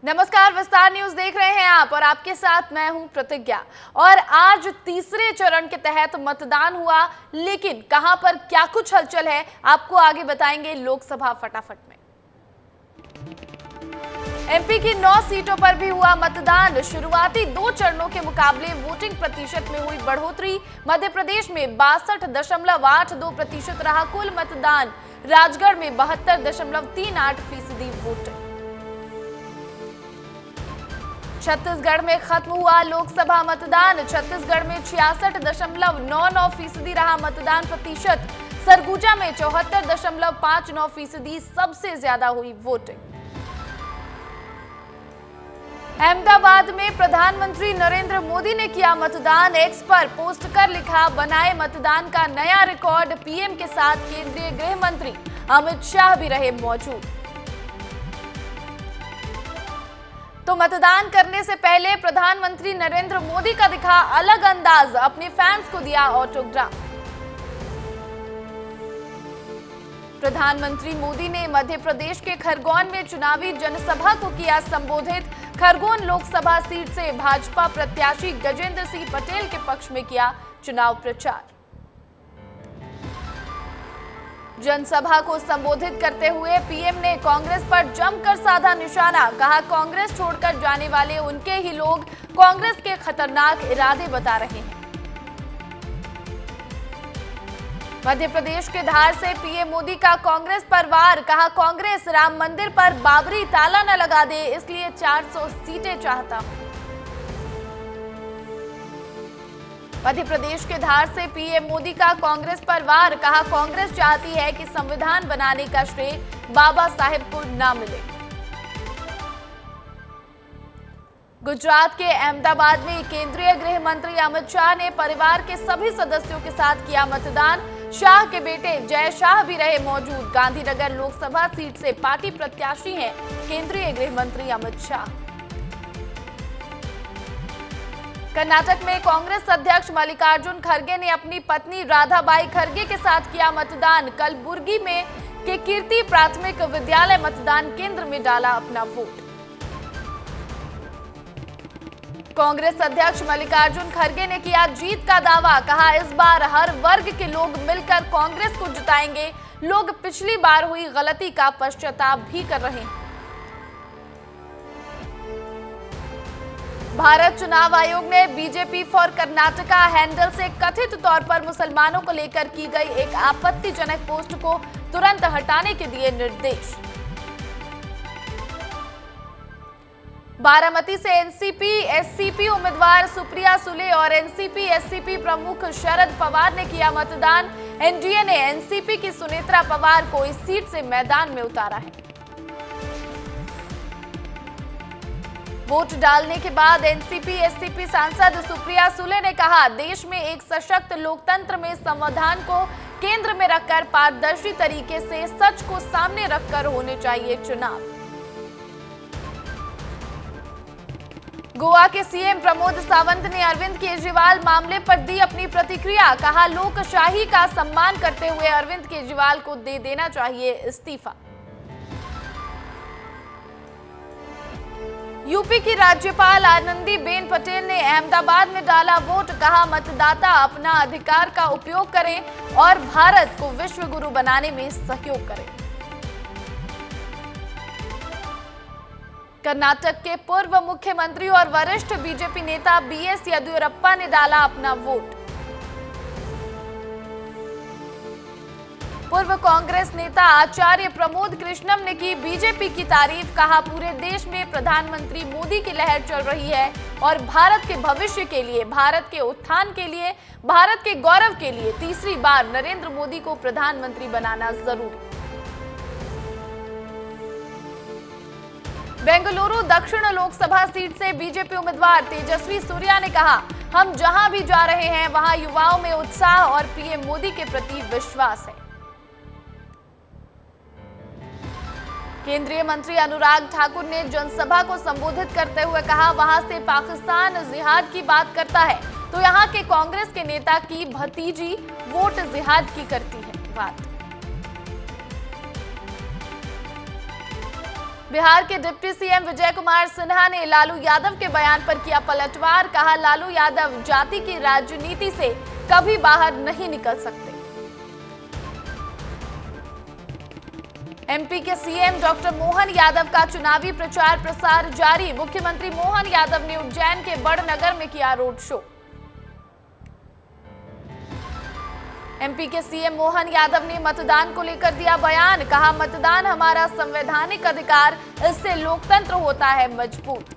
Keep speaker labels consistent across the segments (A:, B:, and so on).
A: नमस्कार, विस्तार न्यूज देख रहे हैं आप और आपके साथ मैं हूं प्रतिज्ञा। और आज तीसरे चरण के तहत मतदान हुआ, लेकिन कहां पर क्या कुछ हलचल है आपको आगे बताएंगे लोकसभा फटाफट में। एमपी की 9 सीटों पर भी हुआ मतदान। शुरुआती 2 चरणों के मुकाबले वोटिंग प्रतिशत में हुई बढ़ोतरी। मध्य प्रदेश में 62.82% रहा कुल मतदान। राजगढ़ में 72.38% वोट। छत्तीसगढ़ में खत्म हुआ लोकसभा मतदान। छत्तीसगढ़ में 66.99% रहा मतदान प्रतिशत। सरगुजा में 74.59% सबसे ज्यादा हुई वोटिंग। अहमदाबाद में प्रधानमंत्री नरेंद्र मोदी ने किया मतदान। एक्स पर पोस्ट कर लिखा, बनाए मतदान का नया रिकॉर्ड। पीएम के साथ केंद्रीय गृह मंत्री अमित शाह भी रहे मौजूद। तो मतदान करने से पहले प्रधानमंत्री नरेंद्र मोदी का दिखा अलग अंदाज, अपने फैंस को दिया ऑटोग्राफ। प्रधानमंत्री मोदी ने मध्य प्रदेश के खरगोन में चुनावी जनसभा को किया संबोधित। खरगोन लोकसभा सीट से भाजपा प्रत्याशी गजेंद्र सिंह पटेल के पक्ष में किया चुनाव प्रचार। जनसभा को संबोधित करते हुए पीएम ने कांग्रेस पर जमकर साधा निशाना। कहा, कांग्रेस छोड़कर जाने वाले उनके ही लोग कांग्रेस के खतरनाक इरादे बता रहे हैं। मध्य प्रदेश के धार से पीएम मोदी का कांग्रेस पर वार। कहा, कांग्रेस राम मंदिर पर बाबरी ताला न लगा दे, इसलिए 400 सीटें चाहता हूं। मध्य प्रदेश के धार से पीएम मोदी का कांग्रेस पर वार। कहा, कांग्रेस चाहती है कि संविधान बनाने का श्रेय बाबा साहेब को न मिले। गुजरात के अहमदाबाद में केंद्रीय गृह मंत्री अमित शाह ने परिवार के सभी सदस्यों के साथ किया मतदान। शाह के बेटे जय शाह भी रहे मौजूद। गांधीनगर लोकसभा सीट से पार्टी प्रत्याशी हैं केंद्रीय गृह मंत्री अमित शाह। कर्नाटक में कांग्रेस अध्यक्ष मल्लिकार्जुन खड़गे ने अपनी पत्नी राधाबाई खड़गे के साथ किया मतदान। कलबुर्गी में के कीर्ति प्राथमिक विद्यालय मतदान केंद्र में डाला अपना वोट। कांग्रेस अध्यक्ष मल्लिकार्जुन खड़गे ने किया जीत का दावा। कहा, इस बार हर वर्ग के लोग मिलकर कांग्रेस को जिताएंगे। लोग पिछली बार हुई गलती का पश्चाताप भी कर रहे हैं। भारत चुनाव आयोग ने बीजेपी फॉर कर्नाटका हैंडल से कथित तौर पर मुसलमानों को लेकर की गई एक आपत्तिजनक पोस्ट को तुरंत हटाने के दिए निर्देश। बारामती से एनसीपी एससीपी उम्मीदवार सुप्रिया सुले और एनसीपी एससीपी प्रमुख शरद पवार ने किया मतदान। एनडीए ने एनसीपी की सुनेत्रा पवार को इस सीट से मैदान में उतारा है। वोट डालने के बाद एनसीपी एससीपी सांसद सुप्रिया सुले ने कहा, देश में एक सशक्त लोकतंत्र में संविधान को केंद्र में रखकर पारदर्शी तरीके से सच को सामने रखकर होने चाहिए चुनाव। गोवा के सीएम प्रमोद सावंत ने अरविंद केजरीवाल मामले पर दी अपनी प्रतिक्रिया। कहा, लोकशाही का सम्मान करते हुए अरविंद केजरीवाल को दे देना चाहिए इस्तीफा। यूपी की राज्यपाल आनंदीबेन पटेल ने अहमदाबाद में डाला वोट। कहा, मतदाता अपना अधिकार का उपयोग करें और भारत को विश्व गुरु बनाने में सहयोग करें। कर्नाटक के पूर्व मुख्यमंत्री और वरिष्ठ बीजेपी नेता बीएस येदियुरप्पा ने डाला अपना वोट। पूर्व कांग्रेस नेता आचार्य प्रमोद कृष्णम ने की बीजेपी की तारीफ। कहा, पूरे देश में प्रधानमंत्री मोदी की लहर चल रही है और भारत के भविष्य के लिए, भारत के उत्थान के लिए, भारत के गौरव के लिए तीसरी बार नरेंद्र मोदी को प्रधानमंत्री बनाना जरूरी। बेंगलुरु दक्षिण लोकसभा सीट से बीजेपी उम्मीदवार तेजस्वी सूर्या ने कहा, हम जहां भी जा रहे हैं वहां युवाओं में उत्साह और पीएम मोदी के प्रति विश्वास है। केंद्रीय मंत्री अनुराग ठाकुर ने जनसभा को संबोधित करते हुए कहा, वहां से पाकिस्तान जिहाद की बात करता है तो यहां के कांग्रेस के नेता की भतीजी वोट जिहाद की करती है बात। बिहार के डिप्टी सीएम विजय कुमार सिन्हा ने लालू यादव के बयान पर किया पलटवार। कहा, लालू यादव जाति की राजनीति से कभी बाहर नहीं निकल सकते। एमपी के सीएम डॉक्टर मोहन यादव का चुनावी प्रचार प्रसार जारी। मुख्यमंत्री मोहन यादव ने उज्जैन के बड़नगर में किया रोड शो। एमपी के सीएम मोहन यादव ने मतदान को लेकर दिया बयान। कहा, मतदान हमारा संवैधानिक अधिकार, इससे लोकतंत्र होता है मजबूत।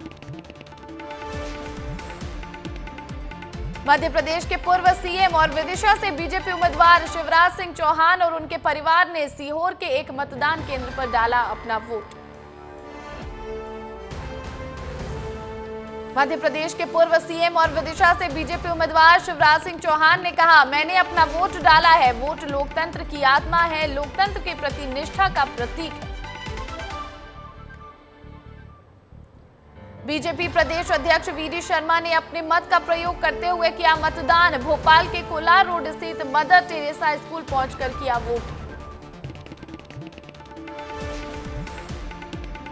A: मध्य प्रदेश के पूर्व सीएम और विदिशा से बीजेपी उम्मीदवार शिवराज सिंह चौहान और उनके परिवार ने सीहोर के एक मतदान केंद्र पर डाला अपना वोट। मध्य प्रदेश के पूर्व सीएम और विदिशा से बीजेपी उम्मीदवार शिवराज सिंह चौहान ने कहा, मैंने अपना वोट डाला है। वोट लोकतंत्र की आत्मा है, लोकतंत्र के प्रति निष्ठा का प्रतीक है। बीजेपी प्रदेश अध्यक्ष वीडी शर्मा ने अपने मत का प्रयोग करते हुए किया मतदान। भोपाल के कोलार रोड स्थित मदर टेरेसा स्कूल पहुंचकर किया वोट।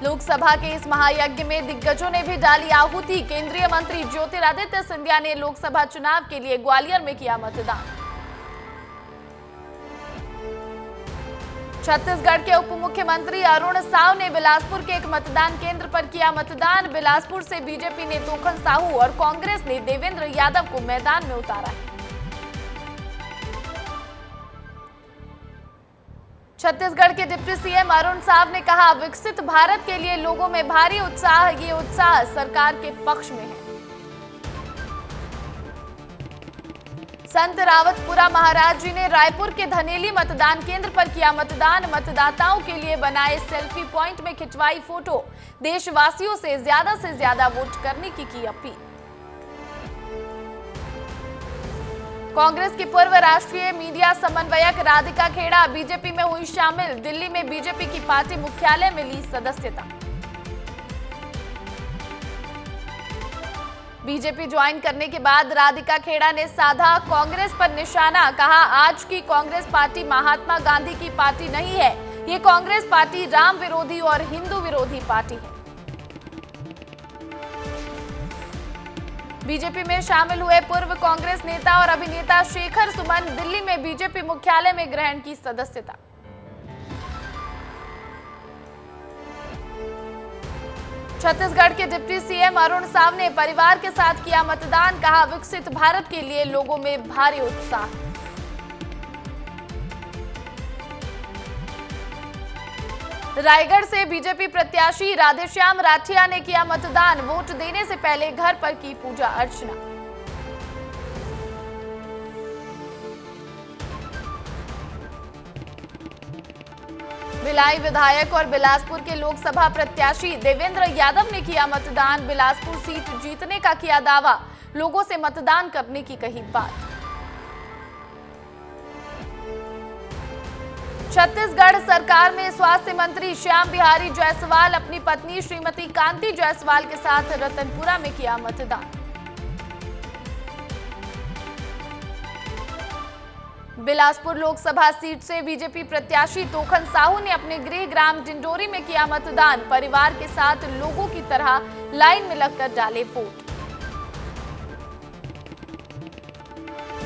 A: लोकसभा के इस महायज्ञ में दिग्गजों ने भी डाली आहुति। केंद्रीय मंत्री ज्योतिरादित्य सिंधिया ने लोकसभा चुनाव के लिए ग्वालियर में किया मतदान। छत्तीसगढ़ के उप मुख्यमंत्री अरुण साव ने बिलासपुर के एक मतदान केंद्र पर किया मतदान। बिलासपुर से बीजेपी ने तोखन साहू और कांग्रेस ने देवेंद्र यादव को मैदान में उतारा है। छत्तीसगढ़ के डिप्टी सीएम अरुण साव ने कहा, विकसित भारत के लिए लोगों में भारी उत्साह, ये उत्साह सरकार के पक्ष में है। संत रावतपुरा महाराज जी ने रायपुर के धनेली मतदान केंद्र पर किया मतदान। मतदाताओं के लिए बनाए सेल्फी पॉइंट में खिंचवाई फोटो। देशवासियों से ज्यादा वोट करने की अपील। कांग्रेस की पूर्व राष्ट्रीय मीडिया समन्वयक राधिका खेड़ा बीजेपी में हुई शामिल। दिल्ली में बीजेपी की पार्टी मुख्यालय में ली सदस्यता। बीजेपी ज्वाइन करने के बाद राधिका खेड़ा ने साधा कांग्रेस पर निशाना। कहा, आज की कांग्रेस पार्टी महात्मा गांधी की पार्टी नहीं है, ये कांग्रेस पार्टी राम विरोधी और हिंदू विरोधी पार्टी है। बीजेपी में शामिल हुए पूर्व कांग्रेस नेता और अभिनेता शेखर सुमन दिल्ली में बीजेपी मुख्यालय में ग्रहण की सदस्यता। छत्तीसगढ़ के डिप्टी सीएम अरुण साव ने परिवार के साथ किया मतदान। कहा, विकसित भारत के लिए लोगों में भारी उत्साह। रायगढ़ से बीजेपी प्रत्याशी राधेश्याम राठिया ने किया मतदान। वोट देने से पहले घर पर की पूजा अर्चना। भिलाई विधायक और बिलासपुर के लोकसभा प्रत्याशी देवेंद्र यादव ने किया मतदान। बिलासपुर सीट जीतने का किया दावा, लोगों से मतदान करने की कही बात। छत्तीसगढ़ सरकार में स्वास्थ्य मंत्री श्याम बिहारी जायसवाल अपनी पत्नी श्रीमती कांति जायसवाल के साथ रतनपुरा में किया मतदान। बिलासपुर लोकसभा सीट से बीजेपी प्रत्याशी तोखन साहू ने अपने गृह ग्राम डिंडोरी में किया मतदान। परिवार के साथ लोगों की तरह लाइन में लगकर डाले वोट।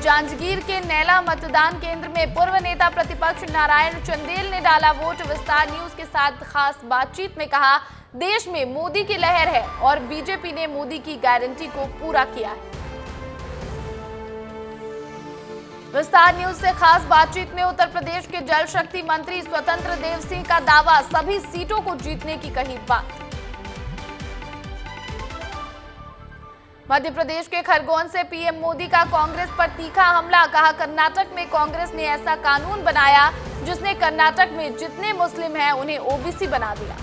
A: जांजगीर के नैला मतदान केंद्र में पूर्व नेता प्रतिपक्ष नारायण चंदेल ने डाला वोट। विस्तार न्यूज के साथ खास बातचीत में कहा, देश में मोदी की लहर है और बीजेपी ने मोदी की गारंटी को पूरा किया है। विस्तार न्यूज से खास बातचीत में उत्तर प्रदेश के जल शक्ति मंत्री स्वतंत्र देव सिंह का दावा, सभी सीटों को जीतने की कही बात। मध्य प्रदेश के खरगोन से पीएम मोदी का कांग्रेस पर तीखा हमला। कहा, कर्नाटक में कांग्रेस ने ऐसा कानून बनाया जिसने कर्नाटक में जितने मुस्लिम हैं उन्हें ओबीसी बना दिया।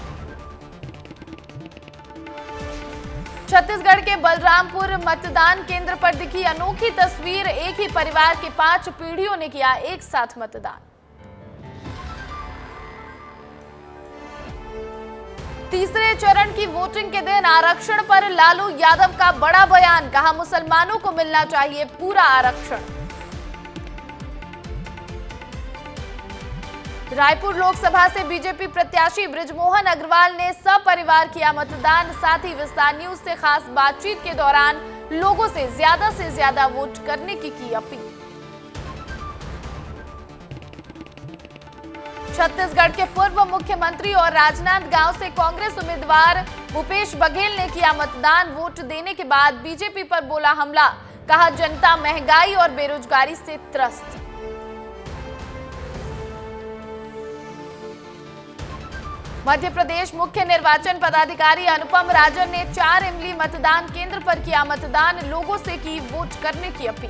A: छत्तीसगढ़ के बलरामपुर मतदान केंद्र पर दिखी अनोखी तस्वीर। एक ही परिवार के 5 पीढ़ियों ने किया एक साथ मतदान। तीसरे चरण की वोटिंग के दिन आरक्षण पर लालू यादव का बड़ा बयान। कहा, मुसलमानों को मिलना चाहिए पूरा आरक्षण। रायपुर लोकसभा से बीजेपी प्रत्याशी बृजमोहन अग्रवाल ने सपरिवार किया मतदान। साथ ही विस्तार न्यूज से खास बातचीत के दौरान लोगों से ज्यादा वोट करने की अपील। छत्तीसगढ़ के पूर्व मुख्यमंत्री और राजनांदगांव से कांग्रेस उम्मीदवार भूपेश बघेल ने किया मतदान। वोट देने के बाद बीजेपी पर बोला हमला, कहा जनता महंगाई और बेरोजगारी से त्रस्त। मध्य प्रदेश मुख्य निर्वाचन पदाधिकारी अनुपम राजन ने 4 इमली मतदान केंद्र पर किया मतदान। लोगों से की वोट करने की अपील।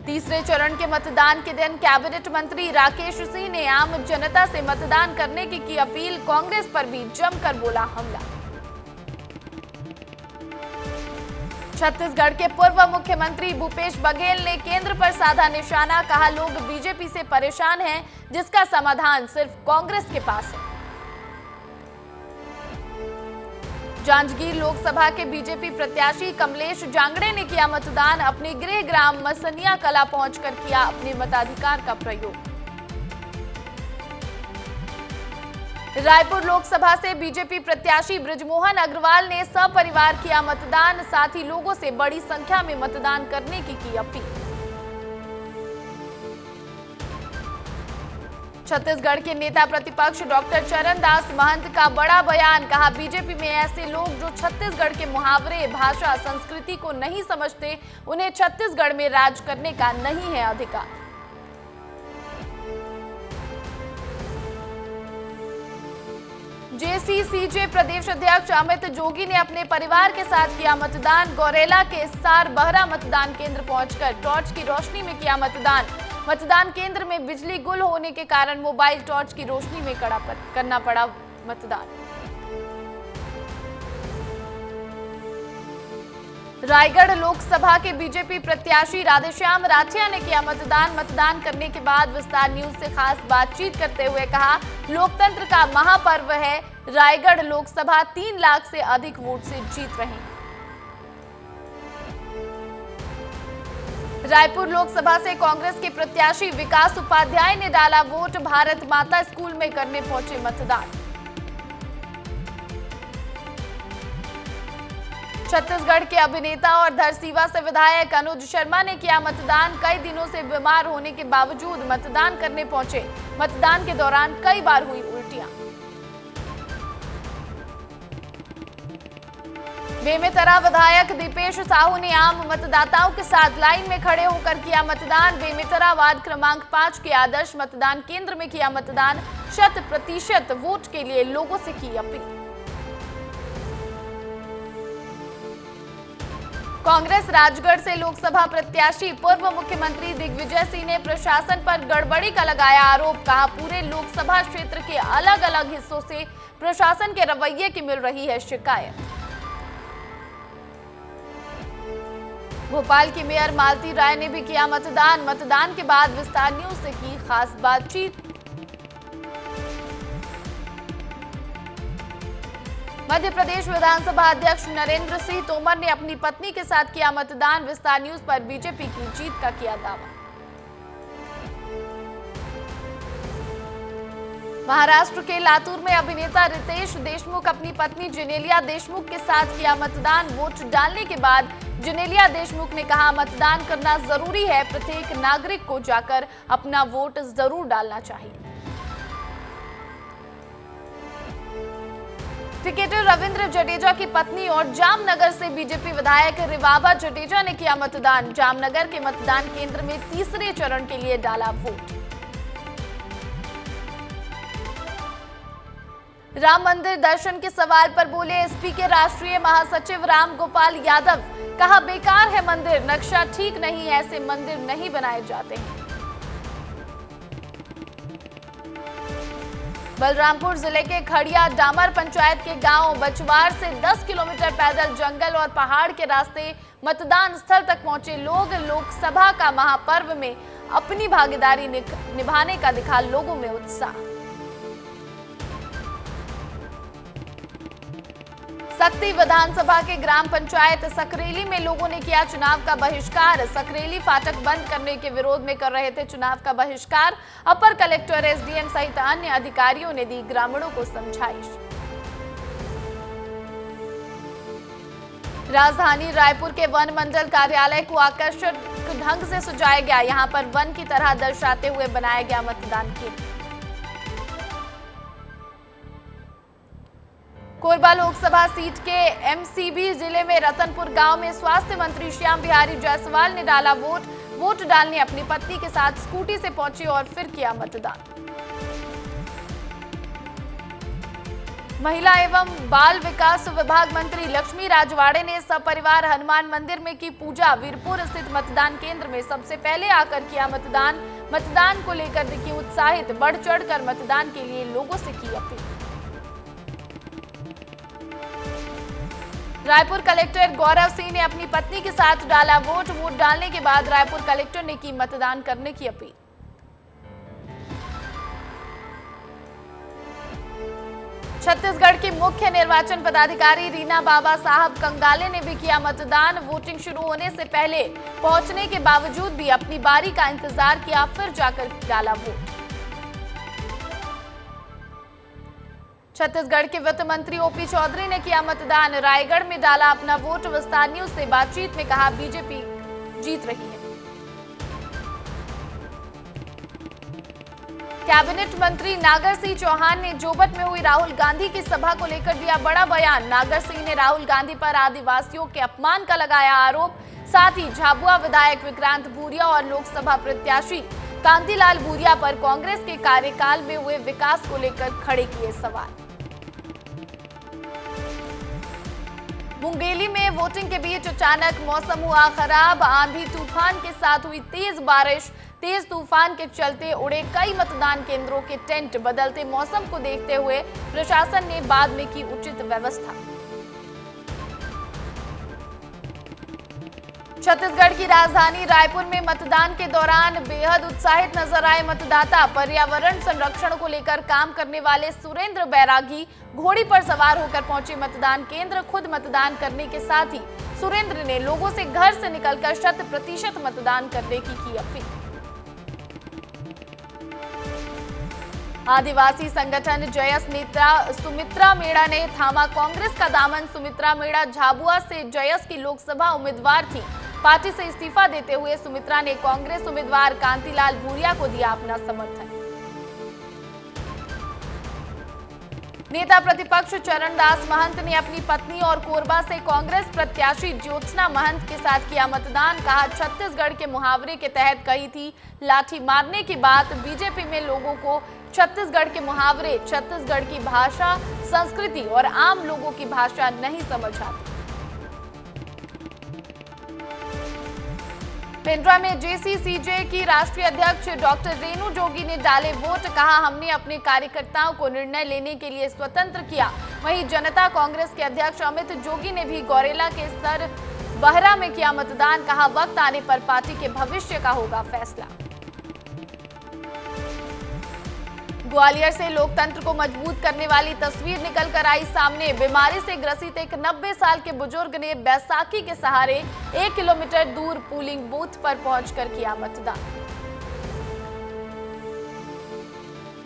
A: तीसरे चरण के मतदान के दिन कैबिनेट मंत्री राकेश सिंह ने आम जनता से मतदान करने की अपील। कांग्रेस पर भी जमकर बोला हमला। छत्तीसगढ़ के पूर्व मुख्यमंत्री भूपेश बघेल ने केंद्र पर साधा निशाना, कहा लोग बीजेपी से परेशान हैं, जिसका समाधान सिर्फ कांग्रेस के पास है। जांजगीर लोकसभा के बीजेपी प्रत्याशी कमलेश जांगड़े ने किया मतदान। अपने गृह ग्राम मसनिया कला पहुंचकर किया अपने मताधिकार का प्रयोग। रायपुर लोकसभा से बीजेपी प्रत्याशी बृजमोहन अग्रवाल ने सपरिवार किया मतदान। साथ ही लोगों से बड़ी संख्या में मतदान करने की अपील। छत्तीसगढ़ के नेता प्रतिपक्ष डॉक्टर चरणदास महंत का बड़ा बयान, कहा बीजेपी में ऐसे लोग जो छत्तीसगढ़ के मुहावरे, भाषा, संस्कृति को नहीं समझते, उन्हें छत्तीसगढ़ में राज करने का नहीं है अधिकार। जेसीसीजे प्रदेश अध्यक्ष अमित जोगी ने अपने परिवार के साथ किया मतदान। गौरेला के सार बहरा मतदान केंद्र पहुंचकर टॉर्च की रोशनी में किया मतदान। मतदान केंद्र में बिजली गुल होने के कारण मोबाइल टॉर्च की रोशनी में करना पड़ा मतदान। रायगढ़ लोकसभा के बीजेपी प्रत्याशी राधेश्याम राठिया ने किया मतदान। मतदान करने के बाद विस्तार न्यूज से खास बातचीत करते हुए कहा, लोकतंत्र का महापर्व है। रायगढ़ लोकसभा 3 लाख से अधिक वोट से जीत रहे हैं। रायपुर लोकसभा से कांग्रेस के प्रत्याशी विकास उपाध्याय ने डाला वोट। भारत माता स्कूल में करने पहुंचे मतदान। छत्तीसगढ़ के अभिनेता और धरसीवा से विधायक अनुज शर्मा ने किया मतदान। कई दिनों से बीमार होने के बावजूद मतदान करने पहुंचे। मतदान के दौरान कई बार हुई उल्टियां। बेमेतरा विधायक दीपेश साहू ने आम मतदाताओं के साथ लाइन में खड़े होकर किया मतदान। बेमेतरा वार्ड क्रमांक 5 के आदर्श मतदान केंद्र में किया मतदान। 100% वोट के लिए लोगों से की अपील। कांग्रेस राजगढ़ से लोकसभा प्रत्याशी पूर्व मुख्यमंत्री दिग्विजय सिंह ने प्रशासन पर गड़बड़ी का लगाया आरोप, कहा पूरे लोकसभा क्षेत्र के अलग अलग हिस्सों से प्रशासन के रवैये की मिल रही है शिकायत। भोपाल की मेयर मालती राय ने भी किया मतदान। मतदान के बाद विस्तार न्यूज से की खास बातचीत। मध्य प्रदेश विधानसभा अध्यक्ष नरेंद्र सिंह तोमर ने अपनी पत्नी के साथ किया मतदान। विस्तार न्यूज पर बीजेपी की जीत का किया दावा। महाराष्ट्र के लातूर में अभिनेता रितेश देशमुख अपनी पत्नी जेनेलिया देशमुख के साथ किया मतदान। वोट डालने के बाद जेनेलिया देशमुख ने कहा, मतदान करना जरूरी है। प्रत्येक नागरिक को जाकर अपना वोट जरूर डालना चाहिए। क्रिकेटर रविंद्र जडेजा की पत्नी और जामनगर से बीजेपी विधायक रिवाबा जडेजा ने किया मतदान। जामनगर के मतदान केंद्र में तीसरे चरण के लिए डाला वोट। राम मंदिर दर्शन के सवाल पर बोले एसपी के राष्ट्रीय महासचिव राम गोपाल यादव, कहा बेकार है मंदिर, नक्शा ठीक नहीं है, ऐसे मंदिर नहीं बनाए जाते हैं। बलरामपुर जिले के खड़िया डामर पंचायत के गांव बचवार से 10 किलोमीटर पैदल जंगल और पहाड़ के रास्ते मतदान स्थल तक पहुंचे लोग लोकसभा का महापर्व में अपनी भागीदारी निभाने का दिखा लोगों में उत्साह। सक्ती विधानसभा के ग्राम पंचायत सकरेली में लोगों ने किया चुनाव का बहिष्कार। सकरेली फाटक बंद करने के विरोध में कर रहे थे चुनाव का बहिष्कार। अपर कलेक्टर, एसडीएम सहित अन्य अधिकारियों ने दी ग्रामीणों को समझाइश। राजधानी रायपुर के वन मंडल कार्यालय को आकर्षक ढंग से सजाया गया। यहां पर वन की तरह दर्शाते हुए बनाया गया मतदान केंद्र। कोरबा लोकसभा सीट के एमसीबी जिले में रतनपुर गांव में स्वास्थ्य मंत्री श्याम बिहारी जायसवाल ने डाला वोट डालने अपनी पत्नी के साथ स्कूटी से पहुंचे और फिर किया मतदान। महिला एवं बाल विकास विभाग मंत्री लक्ष्मी राजवाड़े ने सपरिवार हनुमान मंदिर में की पूजा। वीरपुर स्थित मतदान केंद्र में सबसे पहले आकर किया मतदान को लेकर दिखी उत्साहित। बढ़ चढ़कर मतदान के लिए लोगों से की अपील। रायपुर कलेक्टर गौरव सिंह ने अपनी पत्नी के साथ डाला वोट डालने के बाद रायपुर कलेक्टर ने की मतदान करने की अपील। छत्तीसगढ़ की मुख्य निर्वाचन पदाधिकारी रीना बाबा साहब कंगाले ने भी किया मतदान। वोटिंग शुरू होने से पहले पहुंचने के बावजूद भी अपनी बारी का इंतजार किया, फिर जाकर डाला वोट। छत्तीसगढ़ के वित्त मंत्री ओपी चौधरी ने किया मतदान। रायगढ़ में डाला अपना वोट। विस्तार न्यूज से बातचीत में कहा, बीजेपी जीत रही है। कैबिनेट मंत्री नागर सिंह चौहान ने जोबट में हुई राहुल गांधी की सभा को लेकर दिया बड़ा बयान। नागर सिंह ने राहुल गांधी पर आदिवासियों के अपमान का लगाया आरोप। साथ ही झाबुआ विधायक विक्रांत भूरिया और लोकसभा प्रत्याशी कांतिलाल भूरिया पर कांग्रेस के कार्यकाल में हुए विकास को लेकर खड़े किए सवाल। मुंगेली में वोटिंग के बीच अचानक मौसम हुआ खराब। आंधी तूफान के साथ हुई तेज बारिश। तेज तूफान के चलते उड़े कई मतदान केंद्रों के टेंट। बदलते मौसम को देखते हुए प्रशासन ने बाद में की उचित व्यवस्था। छत्तीसगढ़ की राजधानी रायपुर में मतदान के दौरान बेहद उत्साहित नजर आए मतदाता। पर्यावरण संरक्षण को लेकर काम करने वाले सुरेंद्र बैरागी घोड़ी पर सवार होकर पहुंचे मतदान केंद्र। खुद मतदान करने के साथ ही सुरेंद्र ने लोगों से घर से निकलकर 100% मतदान करने की अपील। आदिवासी संगठन जयस नेता सुमित्रा मेड़ा ने थामा कांग्रेस का दामन। सुमित्रा मेड़ा झाबुआ से जयस की लोकसभा उम्मीदवार थी। पार्टी से इस्तीफा देते हुए सुमित्रा ने कांग्रेस उम्मीदवार कांतिलाल भूरिया को दिया अपना समर्थन। नेता प्रतिपक्ष चरणदास महंत ने अपनी पत्नी और कोरबा से कांग्रेस प्रत्याशी ज्योत्सना महंत के साथ किया मतदान। कहा, छत्तीसगढ़ के मुहावरे के तहत कही थी लाठी मारने की बात। बीजेपी में लोगों को छत्तीसगढ़ के मुहावरे, छत्तीसगढ़ की भाषा, संस्कृति और आम लोगों की भाषा नहीं समझ आती। पेंड्रा में जेसीसीजे की राष्ट्रीय अध्यक्ष डॉक्टर रेणु जोगी ने डाले वोट। कहा, हमने अपने कार्यकर्ताओं को निर्णय लेने के लिए स्वतंत्र किया। वहीं जनता कांग्रेस के अध्यक्ष अमित जोगी ने भी गौरेला के सर बहरा में किया मतदान। कहा, वक्त आने पर पार्टी के भविष्य का होगा फैसला। ग्वालियर से लोकतंत्र को मजबूत करने वाली तस्वीर निकलकर आई सामने। बीमारी से ग्रसित एक 90 साल के बुजुर्ग ने बैसाखी के सहारे 1 किलोमीटर दूर पोलिंग बूथ पर पहुंचकर किया मतदान।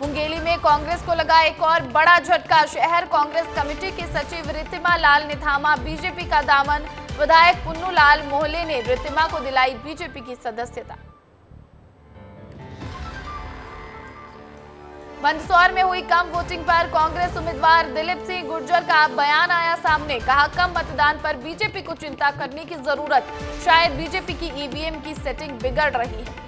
A: मुंगेली में कांग्रेस को लगा एक और बड़ा झटका। शहर कांग्रेस कमेटी की सचिव रितिमा लाल ने थामा बीजेपी का दामन। विधायक पुन्नू लाल मोहले ने रितिमा को दिलाई बीजेपी की सदस्यता। मंदसौर में हुई कम वोटिंग पर कांग्रेस उम्मीदवार दिलीप सिंह गुर्जर का बयान आया सामने। कहा, कम मतदान पर बीजेपी को चिंता करने की जरूरत। शायद बीजेपी की ईवीएम की सेटिंग बिगड़ रही है।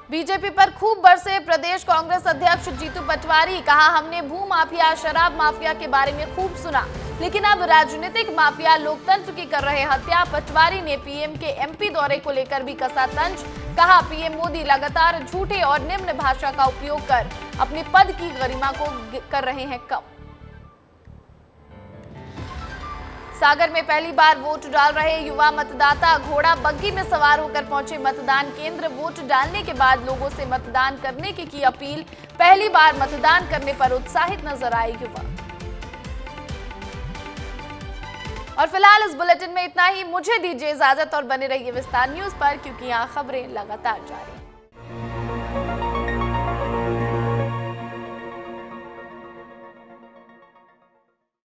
A: बीजेपी पर खूब बरसे प्रदेश कांग्रेस अध्यक्ष जीतू पटवारी। कहा, हमने भू माफिया, शराब माफिया के बारे में खूब सुना, लेकिन अब राजनीतिक माफिया लोकतंत्र की कर रहे हत्या। पटवारी ने पीएम के एमपी दौरे को लेकर भी कसा तंज। कहा, पीएम मोदी लगातार झूठे और निम्न भाषा का उपयोग कर अपने पद की गरिमा को कर रहे हैं कम। सागर में पहली बार वोट डाल रहे युवा मतदाता घोड़ा बग्गी में सवार होकर पहुंचे मतदान केंद्र। वोट डालने के बाद लोगों से मतदान करने की अपील। पहली बार मतदान करने पर उत्साहित नजर आए युवा। और फिलहाल इस बुलेटिन में इतना ही। मुझे दीजिए इजाजत और बने रहिए विस्तार न्यूज पर, क्योंकि यहाँ खबरें लगातार जारी।